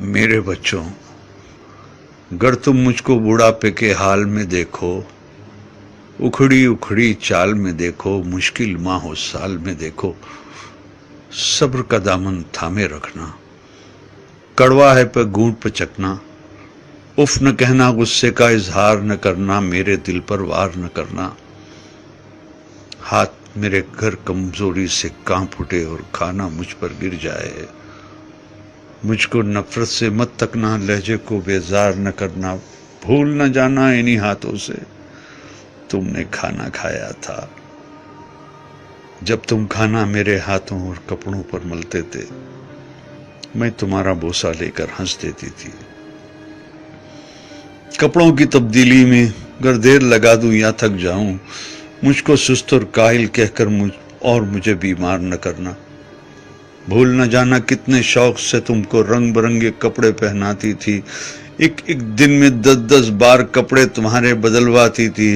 میرے بچوں، گر تم مجھ کو بڑھاپے کے حال میں دیکھو، اکھڑی اکھڑی چال میں دیکھو، مشکل ماہ و سال میں دیکھو، صبر کا دامن تھامے رکھنا، کڑوا ہے پہ گونٹ پہ چکنا، اف نہ کہنا، غصے کا اظہار نہ کرنا، میرے دل پر وار نہ کرنا، ہاتھ میرے گھر کمزوری سے کانپ اٹھے اور کھانا مجھ پر گر جائے، مجھ کو نفرت سے مت تکنا، لہجے کو بیزار نہ کرنا، بھول نہ جانا انہی ہاتھوں سے تم نے کھانا کھایا تھا، جب تم کھانا میرے ہاتھوں اور کپڑوں پر ملتے تھے، میں تمہارا بوسہ لے کر ہنس دیتی تھی، کپڑوں کی تبدیلی میں گر دیر لگا دوں یا تھک جاؤں، مجھ کو سست اور کاہل کہہ کر مجھے بیمار نہ کرنا، بھول نہ جانا کتنے شوق سے تم کو رنگ برنگے کپڑے پہناتی تھی، ایک ایک دن میں 10 بار کپڑے تمہارے بدلواتی تھی،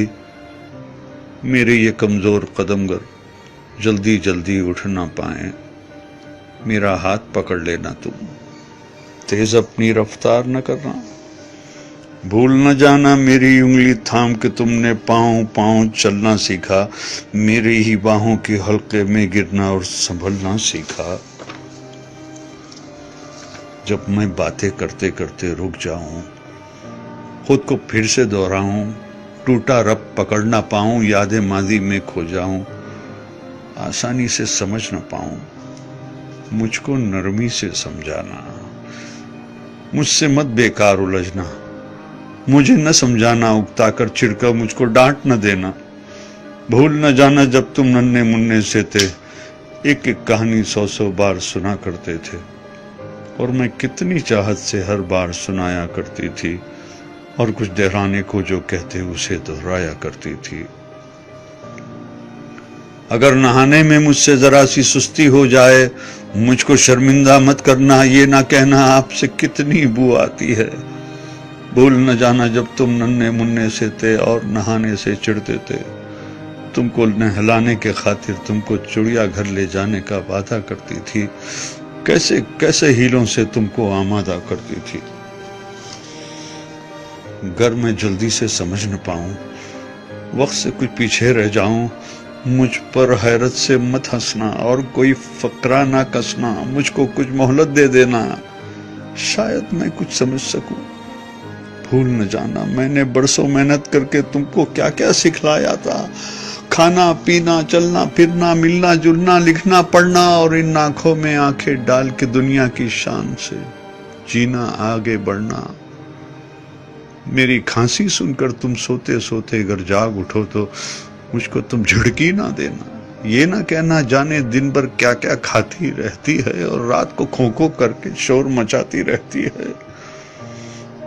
میرے یہ کمزور قدم گر جلدی جلدی اٹھ نہ پائیں، میرا ہاتھ پکڑ لینا، تم تیز اپنی رفتار نہ کرنا، بھول نہ جانا میری انگلی تھام کے تم نے پاؤں پاؤں چلنا سیکھا، میری ہی باہوں کے حلقے میں گرنا اور سنبھلنا سیکھا، جب میں باتیں کرتے کرتے رک جاؤں، خود کو پھر سے دہراؤں، ٹوٹا رب پکڑ نہ پاؤں، یادیں ماضی میں کھو جاؤں، آسانی سے سمجھ نہ پاؤں، مجھ کو نرمی سے سمجھانا، مجھ سے مت بیکار الجھنا، مجھے نہ سمجھانا، اکتا کر چھڑکا مجھ کو ڈانٹ نہ دینا، بھول نہ جانا جب تم ننھے منھے سے تھے، ایک ایک کہانی 100 بار سنا کرتے تھے، اور میں کتنی چاہت سے ہر بار سنایا کرتی تھی، اور کچھ دہرانے کو جو کہتے اسے دہرایا کرتی تھی، اگر نہانے میں مجھ سے ذرا سی سستی ہو جائے، مجھ کو شرمندہ مت کرنا، یہ نہ کہنا آپ سے کتنی بو آتی ہے، بھول نہ جانا جب تم ننھے منھے سے تھے اور نہانے سے چڑھتے تھے، تم کو نہلانے کے خاطر تم کو چڑیا گھر لے جانے کا وعدہ کرتی تھی، کیسے کیسے ہیلوں سے تم کو آمادہ کرتی تھی، گر میں جلدی سے سمجھ نہ پاؤں، وقت سے کچھ پیچھے رہ جاؤں، مجھ پر حیرت سے مت ہنسنا اور کوئی فقرہ نہ کسنا، مجھ کو کچھ مہلت دے دینا، شاید میں کچھ سمجھ سکوں، بھول نہ جانا میں نے برسوں محنت کر کے تم کو کیا کیا سکھلایا تھا، کھانا پینا چلنا پھرنا ملنا جلنا لکھنا پڑھنا، اور ان آنکھوں میں آنکھیں ڈال کے دنیا کی شان سے جینا آگے بڑھنا، میری کھانسی سن کر تم سوتے سوتے اگر جاگ اٹھو تو مجھ کو تم جھڑکی نہ دینا، یہ نہ کہنا جانے دن بھر کیا کیا کھاتی رہتی ہے اور رات کو کھو کھو کر کے شور مچاتی رہتی ہے،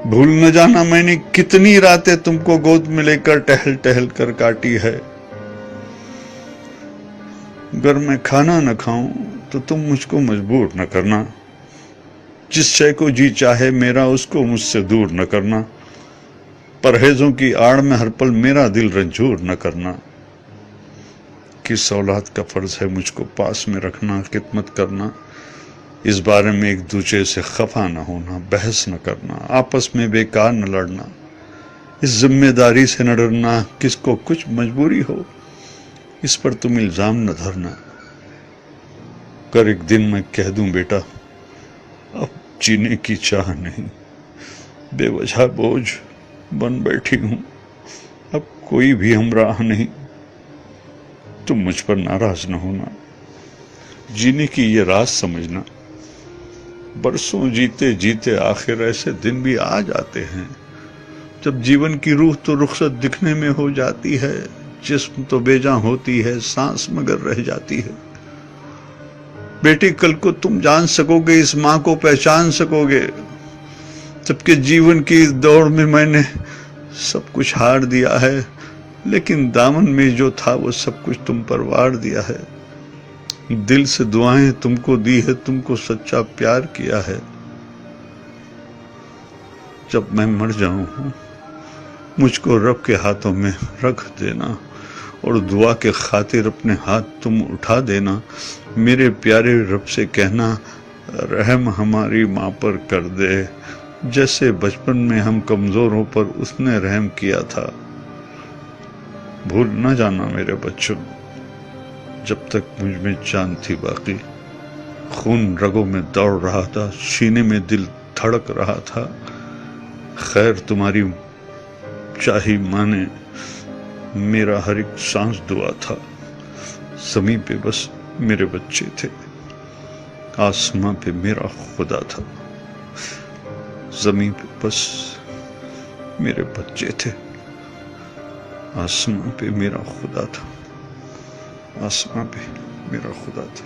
بھول نہ جانا میں نے کتنی راتیں تم کو گود میں لے کر ٹہل ٹہل کر کاٹی ہے، اگر میں کھانا نہ کھاؤں تو تم مجھ کو مجبور نہ کرنا، جس شے کو جی چاہے میرا اس کو مجھ سے دور نہ کرنا، پرہیزوں کی آڑ میں ہر پل میرا دل رنجور نہ کرنا، کس اولاد کا فرض ہے مجھ کو پاس میں رکھنا، خدمت کرنا، اس بارے میں ایک دوسرے سے خفا نہ ہونا، بحث نہ کرنا، آپس میں بیکار نہ لڑنا، اس ذمہ داری سے نہ ڈرنا، کس کو کچھ مجبوری ہو اس پر تم الزام نہ دھرنا، کر ایک دن میں کہہ دوں بیٹا اب جینے کی چاہ نہیں، بے وجہ بوجھ بن بیٹھی ہوں، اب کوئی بھی ہمراہ نہیں، تم مجھ پر ناراض نہ ہونا، جینے کی یہ راز سمجھنا، برسوں جیتے جیتے آخر ایسے دن بھی آ جاتے ہیں جب جیون کی روح تو رخصت دکھنے میں ہو جاتی ہے، جسم تو بے جاں ہوتی ہے، سانس مگر رہ جاتی ہے، بیٹی کل کو تم جان سکو گے، اس ماں کو پہچان سکو گے، جبکہ جیون کی اس دوڑ میں میں نے سب کچھ ہار دیا ہے، لیکن دامن میں جو تھا وہ سب کچھ تم پر وار دیا ہے، دل سے دعائیں تم کو دی ہے، تم کو سچا پیار کیا ہے، جب میں مر جاؤں مجھ کو رب کے ہاتھوں میں رکھ دینا، اور دعا کے خاطر اپنے ہاتھ تم اٹھا دینا، میرے پیارے رب سے کہنا رحم ہماری ماں پر کر دے، جیسے بچپن میں ہم کمزوروں پر اس نے رحم کیا تھا۔ بھول نہ جانا میرے بچوں، جب تک مجھ میں جان تھی باقی، خون رگوں میں دوڑ رہا تھا، سینے میں دل دھڑک رہا تھا، خیر تمہاری چاہی ماں نے میرا ہر ایک سانس دعا تھا۔ زمین پہ بس میرے بچے تھے، آسماں پہ میرا خدا تھا۔ زمین پہ بس میرے بچے تھے، آسماں پہ میرا خدا تھا، آسماں پہ میرا خدا تھا۔